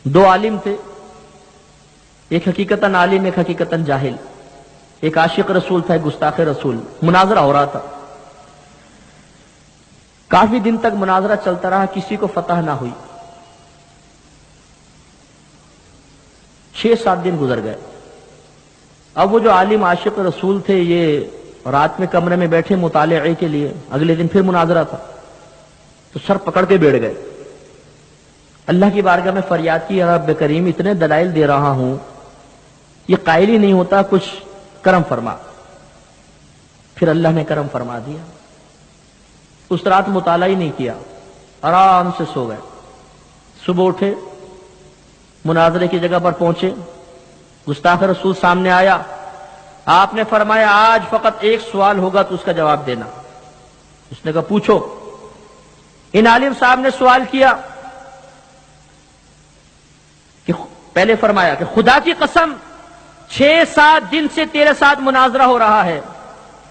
دو عالم تھے، ایک حقیقتاً عالم، ایک حقیقتاً جاہل، ایک عاشق رسول تھا، ایک گستاخ رسول۔ مناظرہ ہو رہا تھا، کافی دن تک مناظرہ چلتا رہا، کسی کو فتح نہ ہوئی۔ 6-7 دن گزر گئے۔ اب وہ جو عالم عاشق رسول تھے یہ رات میں کمرے میں بیٹھے مطالعے کے لیے، اگلے دن پھر مناظرہ تھا، تو سر پکڑ کے بیٹھ گئے، اللہ کی بارگاہ میں فریاد کی، رب کریم اتنے دلائل دے رہا ہوں، یہ قائل ہی نہیں ہوتا، کچھ کرم فرما۔ پھر اللہ نے کرم فرما دیا، اس رات مطالعہ ہی نہیں کیا، آرام سے سو گئے۔ صبح اٹھے، مناظرے کی جگہ پر پہنچے، گستاخ رسول سامنے آیا، آپ نے فرمایا آج فقط ایک سوال ہوگا تو اس کا جواب دینا۔ اس نے کہا پوچھو۔ ان عالم صاحب نے سوال کیا کہ پہلے فرمایا کہ خدا کی قسم 6-7 دن سے تیرے ساتھ مناظرہ ہو رہا ہے،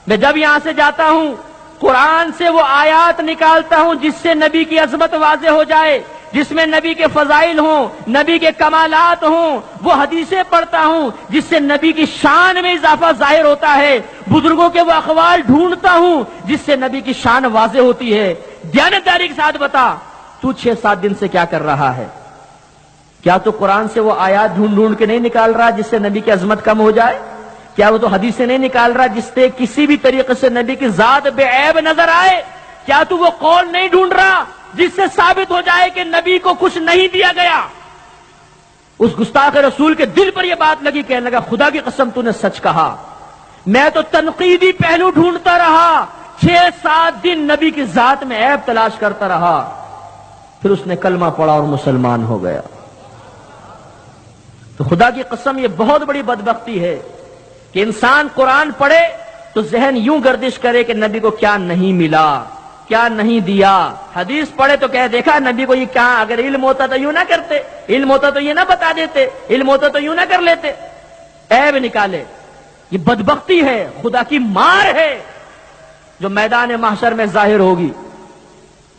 میں جب یہاں سے جاتا ہوں قرآن سے وہ آیات نکالتا ہوں جس سے نبی کی عظمت واضح ہو جائے، جس میں نبی کے فضائل ہوں، نبی کے کمالات ہوں، وہ حدیثیں پڑھتا ہوں جس سے نبی کی شان میں اضافہ ظاہر ہوتا ہے، بزرگوں کے وہ اقوال ڈھونڈتا ہوں جس سے نبی کی شان واضح ہوتی ہے۔ دیانتداری کے ساتھ بتا تو 6-7 دن سے کیا کر رہا ہے؟ کیا تو قرآن سے وہ آیات ڈھونڈ ڈھونڈ کے نہیں نکال رہا جس سے نبی کی عظمت کم ہو جائے؟ کیا وہ تو حدیثیں نہیں نکال رہا جس سے کسی بھی طریقے سے نبی کی ذات بے عیب نظر آئے؟ کیا تو وہ قول نہیں ڈھونڈ رہا جس سے ثابت ہو جائے کہ نبی کو کچھ نہیں دیا گیا؟ اس گستاخ رسول کے دل پر یہ بات لگی، کہنے لگا خدا کی قسم تو نے سچ کہا، میں تو تنقیدی پہلو ڈھونڈتا رہا، 6-7 دن نبی کی ذات میں عیب تلاش کرتا رہا۔ پھر اس نے کلمہ پڑھا اور مسلمان ہو گیا۔ تو خدا کی قسم یہ بہت بڑی بدبختی ہے کہ انسان قرآن پڑھے تو ذہن یوں گردش کرے کہ نبی کو کیا نہیں ملا، کیا نہیں دیا۔ حدیث پڑھے تو کہہ دیکھا نبی کو یہ کیا، اگر علم ہوتا تو یوں نہ کرتے، علم ہوتا تو یہ نہ بتا دیتے، علم ہوتا تو یوں نہ کر لیتے، عیب نکالے۔ یہ بدبختی ہے، خدا کی مار ہے جو میدان محشر میں ظاہر ہوگی۔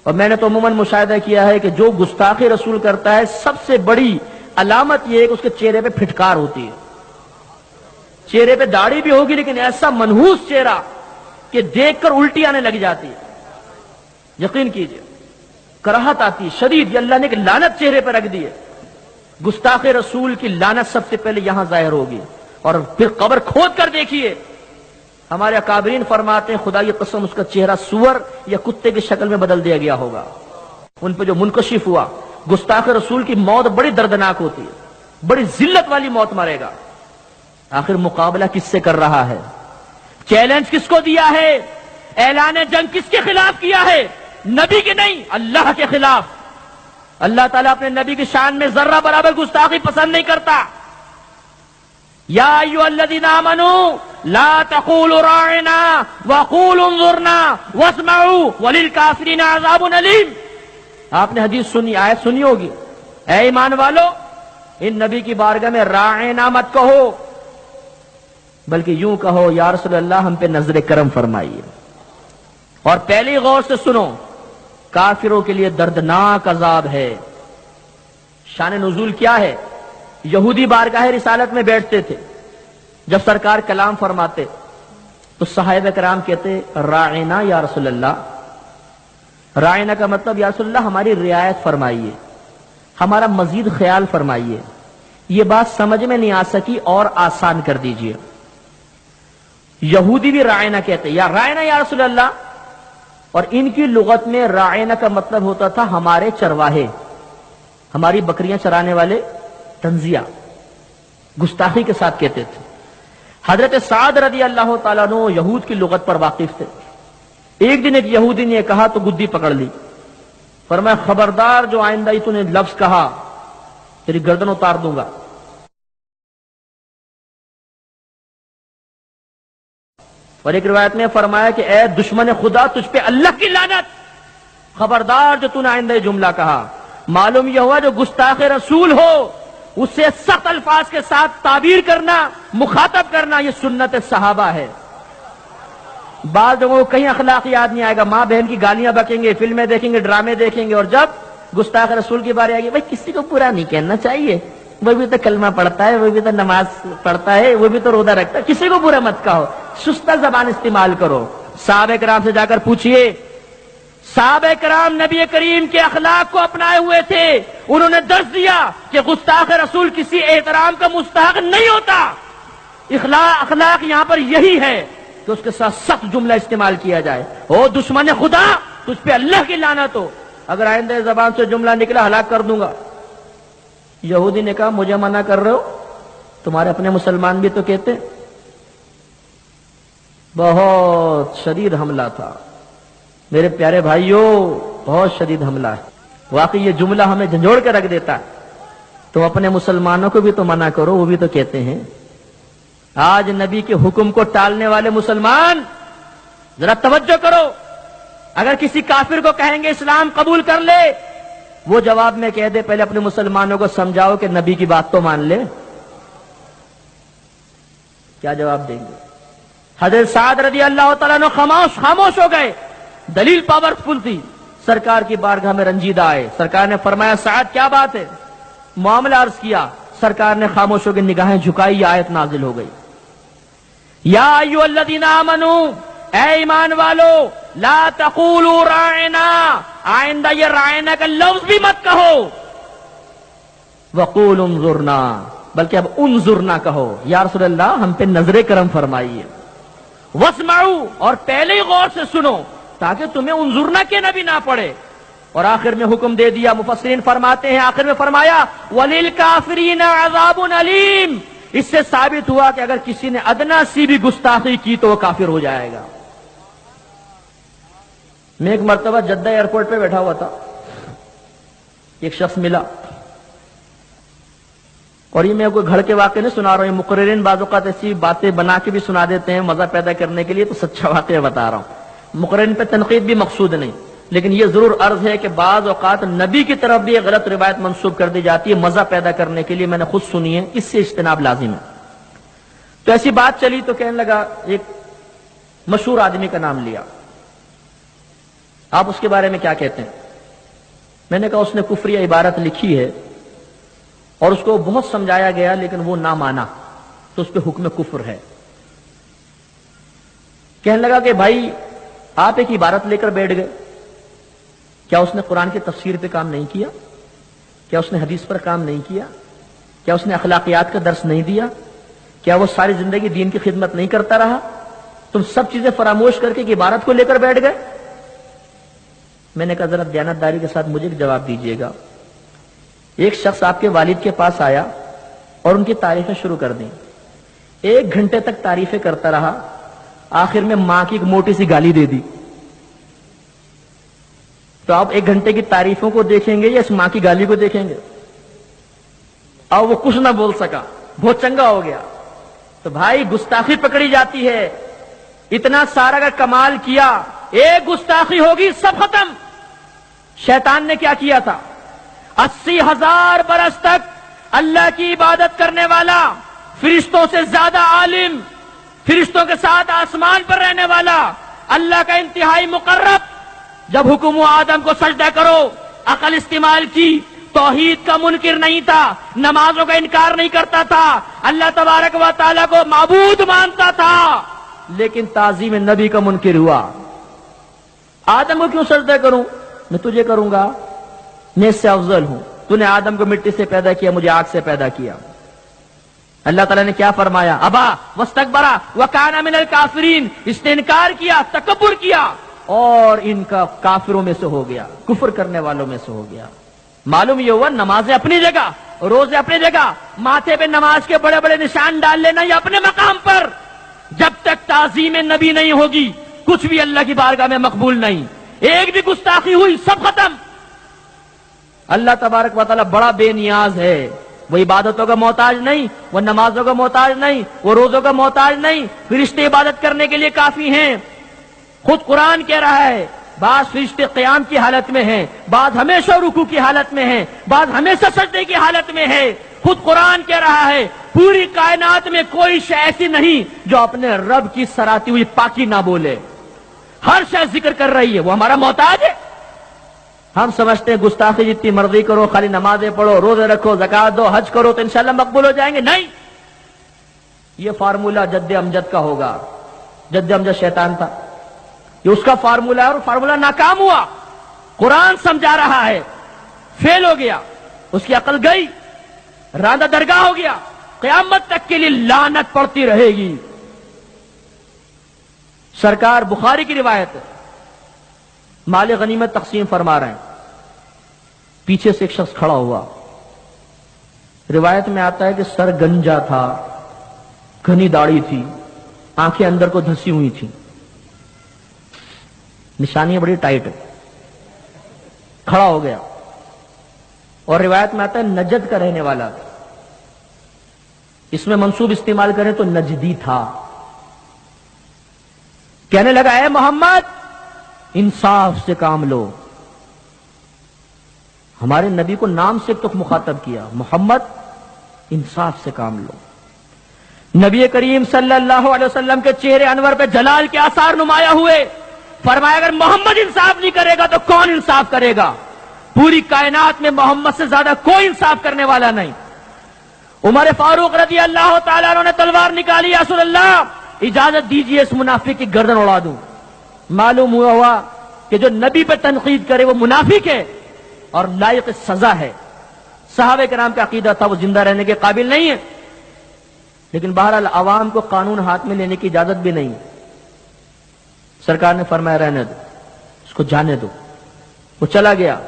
اور میں نے تو عموماً مشاہدہ کیا ہے کہ جو گستاخی رسول کرتا ہے سب سے بڑی علامت یہ ہے کہ اس کے چہرے پہ پھٹکار ہوتی ہے۔ چہرے پہ داڑھی بھی ہوگی لیکن ایسا منحوس چہرہ کہ دیکھ کر الٹی آنے لگ جاتی ہے۔ یقین کیجئے کراہت آتی شدید، یہ اللہ نے ایک لعنت چہرے پہ رکھ دی ہے۔ گستاخ رسول کی لعنت سب سے پہلے یہاں ظاہر ہوگی، اور پھر قبر کھود کر دیکھیے، ہمارے اکابرین فرماتے ہیں خدا کی قسم اس کا چہرہ سور یا کتے کی شکل میں بدل دیا گیا ہوگا۔ ان پہ جو منکشف ہوا، گستاخ رسول کی موت بڑی دردناک ہوتی ہے، بڑی ذلت والی موت مرے گا۔ آخر مقابلہ کس سے کر رہا ہے؟ چیلنج کس کو دیا ہے؟ اعلان جنگ کس کے خلاف کیا ہے؟ نبی کے نہیں، اللہ کے خلاف۔ اللہ تعالیٰ اپنے نبی کی شان میں ذرہ برابر گستاخی پسند نہیں کرتا۔ یا ایھا الذین آمنوا لا تقولوا راعنا وقولوا انظرنا واسمعوا وللکافرین عذاب علیم۔ آپ نے حدیث سنی، آیت سنی ہوگی، اے ایمان والو ان نبی کی بارگاہ میں راعنا مت کہو، بلکہ یوں کہو یا رسول اللہ ہم پہ نظر کرم فرمائیے۔ اور پہلی غور سے سنو، کافروں کے لیے دردناک عذاب ہے۔ شان نزول کیا ہے؟ یہودی بارگاہ رسالت میں بیٹھتے تھے، جب سرکار کلام فرماتے تو صحابہ کرام کہتے راعنا یا رسول اللہ۔ راعنا کا مطلب یا رسول اللہ ہماری رعایت فرمائیے، ہمارا مزید خیال فرمائیے، یہ بات سمجھ میں نہیں آ سکی اور آسان کر دیجئے۔ یہودی بھی راعنا کہتے یا راعنا یا رسول اللہ، اور ان کی لغت میں راعنا کا مطلب ہوتا تھا ہمارے چرواہے، ہماری بکریاں چرانے والے تنزیہ، گستاخی کے ساتھ کہتے تھے۔ حضرت سعد رضی اللہ تعالیٰ عنہ یہود کی لغت پر واقف تھے۔ ایک دن ایک یہودی نے کہا تو گدی پکڑ لی، فرمایا خبردار جو آئندہ تو نے لفظ کہا تیری گردن اتار دوں گا۔ اور ایک روایت میں فرمایا کہ اے دشمن خدا تجھ پہ اللہ کی لعنت، خبردار جو تو نے آئندہ جملہ کہا۔ معلوم یہ ہوا جو گستاخ رسول ہو اس سے سخت الفاظ کے ساتھ تعبیر کرنا، مخاطب کرنا، یہ سنت صحابہ ہے۔ بعض لوگوں کو کہیں اخلاق یاد نہیں آئے گا، ماں بہن کی گالیاں بکیں گے، فلمیں دیکھیں گے، ڈرامے دیکھیں گے، اور جب گستاخ رسول کی باری آ گئی، بھائی کسی کو برا نہیں کہنا چاہیے، وہ بھی تو کلمہ پڑھتا ہے، وہ بھی تو نماز پڑھتا ہے، وہ بھی تو روزہ رکھتا ہے، کسی کو برا مت کہو، شستہ زبان استعمال کرو۔ صحابہ کرام سے جا کر پوچھئے، صحابہ کرام نبی کریم کے اخلاق کو اپنائے ہوئے تھے، انہوں نے درس دیا کہ گستاخ رسول کسی احترام کا مستحق نہیں ہوتا۔ اخلاق یہاں پر یہی ہے کہ اس کے ساتھ سخت جملہ استعمال کیا جائے، او دشمن خدا تجھ پہ اللہ کی لعنت ہو، اگر آئندہ زبان سے جملہ نکلا ہلاک کر دوں گا۔ یہودی نے کہا مجھے منع کر رہے ہو، تمہارے اپنے مسلمان بھی تو کہتے۔ بہت شدید حملہ تھا میرے پیارے بھائیوں، بہت شدید حملہ ہے، واقعی یہ جملہ ہمیں جھنجھوڑ کے رکھ دیتا ہے۔ تم اپنے مسلمانوں کو بھی تو منع کرو، وہ بھی تو کہتے ہیں۔ آج نبی کے حکم کو ٹالنے والے مسلمان ذرا توجہ کرو، اگر کسی کافر کو کہیں گے اسلام قبول کر لے، وہ جواب میں کہہ دے پہلے اپنے مسلمانوں کو سمجھاؤ کہ نبی کی بات تو مان لے، کیا جواب دیں گے؟ حضرت سعد رضی اللہ تعالیٰ عنہ خاموش ہو گئے، دلیل پاورفل تھی، سرکار کی بارگاہ میں رنجیدہ آئے، سرکار نے فرمایا سعد کیا بات ہے؟ معاملہ عرض کیا، سرکار نے خاموش ہو کے نگاہیں جھکائی، یہ آیت نازل ہو گئی، یا ایھا الذین آمنو، اے ایمان والو، لا تقولوا راعنا، آئندہ یہ راعنا کا لفظ بھی مت کہو، وقولوا انظرنا، بلکہ اب انظرنا کہو، یا رسول اللہ ہم پہ نظر کرم فرمائیے، واسمعوا، اور پہلے ہی غور سے سنو تاکہ تمہیں انظرنا کہنا بھی نہ پڑے، اور آخر میں حکم دے دیا۔ مفسرین فرماتے ہیں آخر میں فرمایا وَلِلْكَافِرِينَ عَذَابٌ عَلِيمٌ، اس سے ثابت ہوا کہ اگر کسی نے ادنا سی بھی گستاخی کی تو وہ کافر ہو جائے گا۔ میں ایک مرتبہ جدہ ایئرپورٹ پہ بیٹھا ہوا تھا، ایک شخص ملا، اور یہ میں کوئی گھڑ کے واقعے نہیں سنا رہا ہوں، مقررین بعض اوقات ایسی باتیں بنا کے بھی سنا دیتے ہیں مزہ پیدا کرنے کے لیے، تو سچا واقعہ بتا رہا ہوں، مقررین پہ تنقید بھی مقصود نہیں، لیکن یہ ضرور عرض ہے کہ بعض اوقات نبی کی طرف بھی ایک غلط روایت منسوب کر دی جاتی ہے مزہ پیدا کرنے کے لیے، میں نے خود سنی ہے، اس سے اجتناب لازم ہے۔ تو ایسی بات چلی تو کہنے لگا، ایک مشہور آدمی کا نام لیا، آپ اس کے بارے میں کیا کہتے ہیں؟ میں نے کہا اس نے کفری عبارت لکھی ہے اور اس کو بہت سمجھایا گیا لیکن وہ نہ مانا، تو اس پہ حکم کفر ہے۔ کہنے لگا کہ بھائی آپ ایک عبارت لے کر بیٹھ گئے، کیا اس نے قرآن کی تفسیر پہ کام نہیں کیا؟ کیا اس نے حدیث پر کام نہیں کیا؟ کیا اس نے اخلاقیات کا درس نہیں دیا؟ کیا وہ ساری زندگی دین کی خدمت نہیں کرتا رہا؟ تم سب چیزیں فراموش کر کے ایک عبارت کو لے کر بیٹھ گئے؟ میں نے کہا ذرا دیانتداری کے ساتھ مجھے ایک جواب دیجیے گا۔ ایک شخص آپ کے والد کے پاس آیا اور ان کی تعریفیں شروع کر دیں، 1 گھنٹے تک تعریفیں کرتا رہا، آخر میں ماں کی ایک موٹی سی گالی دے دی، تو آپ 1 گھنٹے کی تعریفوں کو دیکھیں گے یا اس ماں کی گالی کو دیکھیں گے؟ اور وہ کچھ نہ بول سکا، بہت چنگا ہو گیا، تو بھائی گستاخی پکڑی جاتی ہے، اتنا سارا کا کمال کیا، ایک گستاخی ہوگی سب ختم۔ شیطان نے کیا کیا تھا؟ 80,000 برس تک اللہ کی عبادت کرنے والا، فرشتوں سے زیادہ عالم، فرشتوں کے ساتھ آسمان پر رہنے والا، اللہ کا انتہائی مقرب، جب حکم ہوا آدم کو سجدہ کرو، عقل استعمال کی، توحید کا منکر نہیں تھا، نمازوں کا انکار نہیں کرتا تھا، اللہ تبارک و تعالیٰ کو معبود مانتا تھا، لیکن تعظیم نبی کا منکر ہوا۔ آدم کو کیوں سجدہ کروں؟ میں تجھے کروں گا، میں اس سے افضل ہوں، تو نے آدم کو مٹی سے پیدا کیا، مجھے آگ سے پیدا کیا۔ اللہ تعالیٰ نے کیا فرمایا؟ ابا واستکبر وکان من الکافرین، اس نے انکار کیا، تکبر کیا، اور ان کا کافروں میں سے ہو گیا، کفر کرنے والوں میں سے ہو گیا۔ معلوم یہ ہوا نمازیں اپنی جگہ، روزے اپنی جگہ، ماتھے پہ نماز کے بڑے بڑے نشان ڈال لینا یہ اپنے مقام پر، جب تک تعظیم نبی نہیں ہوگی کچھ بھی اللہ کی بارگاہ میں مقبول نہیں۔ ایک بھی گستاخی ہوئی سب ختم۔ اللہ تبارک و تعالیٰ بڑا بے نیاز ہے، وہ عبادتوں کا محتاج نہیں، وہ نمازوں کا محتاج نہیں، وہ روزوں کا محتاج نہیں، فرشتے عبادت کرنے کے لیے کافی ہیں۔ خود قرآن کہہ رہا ہے بعض فرشتے قیام کی حالت میں ہیں، بعض ہمیشہ رکوع کی حالت میں ہیں، بعض ہمیشہ سجدے کی حالت میں ہے۔ خود قرآن کہہ رہا ہے پوری کائنات میں کوئی شے ایسی نہیں جو اپنے رب کی سراتی ہوئی پاکی نہ بولے، ہر شے ذکر کر رہی ہے، وہ ہمارا محتاج ہے۔ ہم سمجھتے ہیں گستاخی جتنی مرضی کرو، خالی نمازیں پڑھو، روزے رکھو، زکات دو، حج کرو تو انشاءاللہ مقبول ہو جائیں گے. نہیں، یہ فارمولہ جد امجد کا ہوگا. جد امجد شیطان تھا، یہ اس کا فارمولہ ہے اور فارمولہ ناکام ہوا. قرآن سمجھا رہا ہے، فیل ہو گیا، اس کی عقل گئی، راندہ درگاہ ہو گیا، قیامت تک کے لیے لعنت پڑتی رہے گی. سرکار بخاری کی روایت ہے، مال غنیمت تقسیم فرما رہے ہیں، پیچھے سے ایک شخص کھڑا ہوا. روایت میں آتا ہے کہ سر گنجا تھا، گھنی داڑھی تھی، آنکھیں اندر کو دھسی ہوئی تھیں، نشانیاں بڑی ٹائٹ ہے. کھڑا ہو گیا اور روایت میں آتا ہے نجد کا رہنے والا تھا. اس میں منصوب استعمال کریں تو نجدی تھا. کہنے لگا اے محمد انصاف سے کام لو. ہمارے نبی کو نام سے ایک تو مخاطب کیا، محمد انصاف سے کام لو. نبی کریم صلی اللہ علیہ وسلم کے چہرے انور پہ جلال کے آثار نمایاں ہوئے. فرمایا اگر محمد انصاف نہیں کرے گا تو کون انصاف کرے گا؟ پوری کائنات میں محمد سے زیادہ کوئی انصاف کرنے والا نہیں. عمر فاروق رضی اللہ تعالیٰ عنہ نے تلوار نکالی، یا رسول اللہ اجازت دیجئے اس منافق کی گردن اڑا دوں. معلوم ہوا کہ جو نبی پہ تنقید کرے وہ منافق ہے اور لائق سزا ہے. صحابہ کرام کا عقیدہ تھا وہ زندہ رہنے کے قابل نہیں ہے، لیکن بہرحال عوام کو قانون ہاتھ میں لینے کی اجازت بھی نہیں. سرکار نے فرمایا رہنے دو، اس کو جانے دو. وہ چلا گیا،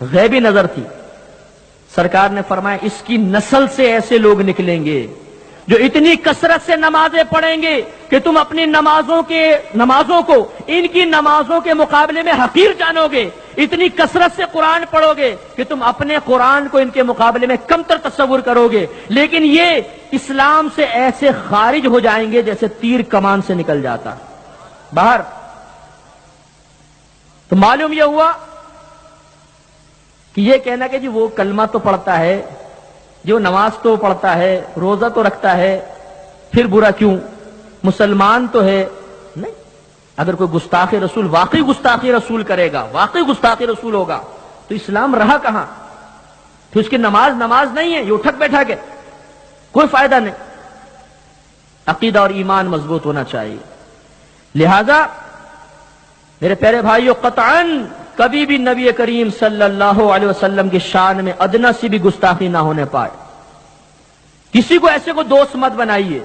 غیبی نظر تھی. سرکار نے فرمایا اس کی نسل سے ایسے لوگ نکلیں گے جو اتنی کثرت سے نمازیں پڑھیں گے کہ تم اپنی نمازوں کو ان کی نمازوں کے مقابلے میں حقیر جانو گے. اتنی کثرت سے قرآن پڑھو گے کہ تم اپنے قرآن کو ان کے مقابلے میں کمتر تصور کرو گے. لیکن یہ اسلام سے ایسے خارج ہو جائیں گے جیسے تیر کمان سے نکل جاتا باہر. تو معلوم یہ ہوا کہ یہ کہنا کہ جی وہ کلمہ تو پڑھتا ہے، جو نماز تو پڑھتا ہے، روزہ تو رکھتا ہے، پھر برا کیوں؟ مسلمان تو ہے. نہیں، اگر کوئی گستاخی رسول واقعی گستاخی رسول کرے گا، واقعی گستاخی رسول ہوگا تو اسلام رہا کہاں؟ پھر اس کی نماز نہیں ہے، یہ اٹھک بیٹھا کے کوئی فائدہ نہیں. عقیدہ اور ایمان مضبوط ہونا چاہیے. لہذا میرے پیارے بھائیو، قطعاً کبھی بھی نبی کریم صلی اللہ علیہ وسلم کی شان میں ادنا سی بھی گستاخی نہ ہونے پائے. کسی کو ایسے کو دوست مت بنائیے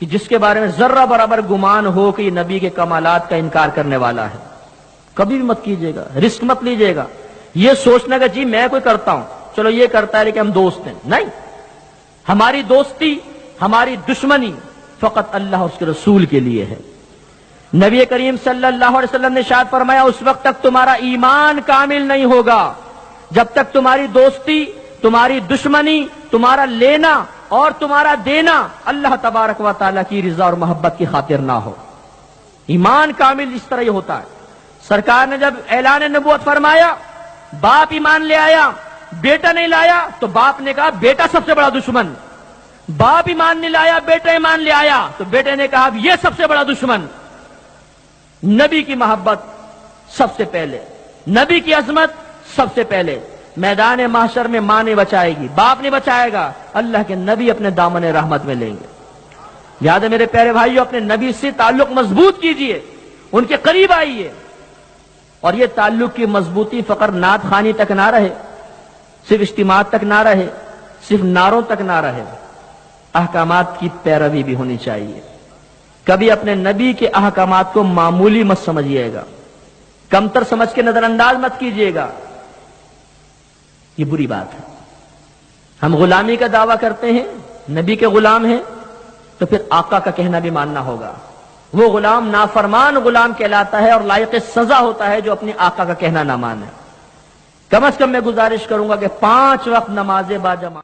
کہ جس کے بارے میں ذرہ برابر گمان ہو کہ یہ نبی کے کمالات کا انکار کرنے والا ہے. کبھی بھی مت کیجیے گا، رسک مت لیجیے گا یہ سوچنا کہ جی میں کوئی کرتا ہوں، چلو یہ کرتا ہے لیکن ہم دوست ہیں. نہیں، ہماری دوستی، ہماری دشمنی فقط اللہ اور اس کے رسول کے لیے ہے. نبی کریم صلی اللہ علیہ وسلم نے ارشاد فرمایا اس وقت تک تمہارا ایمان کامل نہیں ہوگا جب تک تمہاری دوستی، تمہاری دشمنی، تمہارا لینا اور تمہارا دینا اللہ تبارک و تعالیٰ کی رضا اور محبت کی خاطر نہ ہو. ایمان کامل اس طرح ہی ہوتا ہے. سرکار نے جب اعلان نبوت فرمایا، باپ ایمان لے آیا، بیٹا نہیں لایا تو باپ نے کہا بیٹا سب سے بڑا دشمن. باپ ایمان نہیں لایا، بیٹا ایمان لے آیا تو بیٹے نے کہا یہ سب سے بڑا دشمن. نبی کی محبت سب سے پہلے، نبی کی عظمت سب سے پہلے. میدان محشر میں ماں نہیں بچائے گی، باپ نہیں بچائے گا، اللہ کے نبی اپنے دامن رحمت میں لیں گے. لہذا میرے پیارے بھائیو، اپنے نبی سے تعلق مضبوط کیجئے، ان کے قریب آئیے. اور یہ تعلق کی مضبوطی فقط نعت خوانی تک نہ رہے، صرف اجتماعات تک نہ رہے، صرف نعروں تک نہ رہے، احکامات کی پیروی بھی ہونی چاہیے. کبھی اپنے نبی کے احکامات کو معمولی مت سمجھیے گا، کمتر سمجھ کے نظر انداز مت کیجیے گا، یہ بری بات ہے. ہم غلامی کا دعویٰ کرتے ہیں، نبی کے غلام ہیں، تو پھر آقا کا کہنا بھی ماننا ہوگا. وہ غلام نافرمان غلام کہلاتا ہے اور لائق سزا ہوتا ہے جو اپنے آقا کا کہنا نہ مانے. کم از کم میں گزارش کروں گا کہ 5 وقت نماز با جماعت